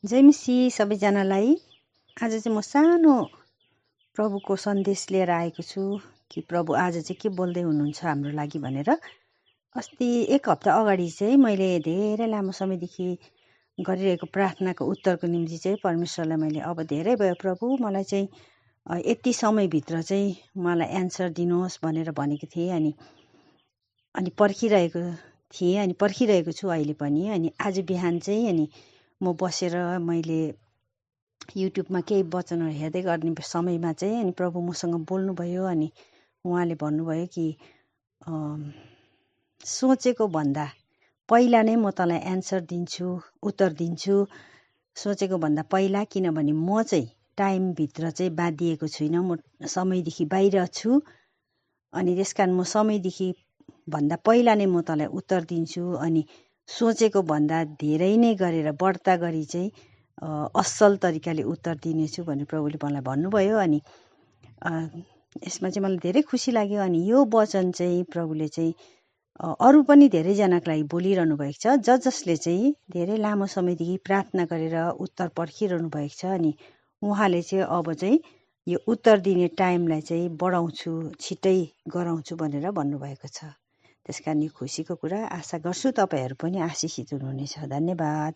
जय मसी सबैजनालाई। आज चाहिँ म सानो प्रभुको सन्देश लिएर आएको छु कि प्रभु आज चाहिँ के बोल्दै हुनुहुन्छ हाम्रो लागि भनेर। अस्ति एक हप्ता अगाडि चाहिँ मैले धेरै लामो समयदेखि गरिरहेको प्रार्थनाको उत्तरको निम्ति चाहिँ परमेश्वरलाई मैले अब धेरै भयो प्रभु मलाई चाहिँ यति समयभित्र चाहिँ मलाई एन्सर दिनुहोस् भनेर भनेको थिएँ। अनि पर्खिरहेको छु अहिले पनि। अनि आज बिहान चाहिँ अनि म बसेर मैले युट्युबमा केही वचनहरू हेर्दै गर्ने समयमा चाहिँ अनि प्रभु मसँग बोल्नुभयो। अनि उहाँले भन्नुभयो कि सोचेको भन्दा पहिला नै म तँलाई एन्सर दिन्छु, उत्तर दिन्छु। सोचेको भन्दा पहिला, किनभने म चाहिँ टाइमभित्र चाहिँ बाँधिएको छुइनँ, म समयदेखि बाहिर छु। अनि त्यसकारण म समयदेखि भन्दा पहिला नै म तँलाई उत्तर दिन्छु। अनि सोचेको भन्दा धेरै नै गरेर बढ्ता गरी चाहिँ असल तरिकाले उत्तर दिनेछु भनेर प्रभुले मलाई भन्नुभयो। अनि यसमा चाहिँ मलाई धेरै खुसी लाग्यो। अनि यो वचन चाहिँ प्रभुले चाहिँ अरू पनि धेरैजनाको लागि बोलिरहनु भएको छ, जसले चाहिँ धेरै लामो समयदेखि प्रार्थना गरेर उत्तर पर्खिरहनु भएको छ। अनि उहाँले चाहिँ अब चाहिँ यो उत्तर दिने टाइमलाई चाहिँ बढाउँछु, छिट्टै गराउँछु भनेर भन्नुभएको छ। त्यसकारण यो खुसीको कुरा। आशा गर्छु तपाईँहरू पनि आशिषित हुनुहुनेछ। धन्यवाद।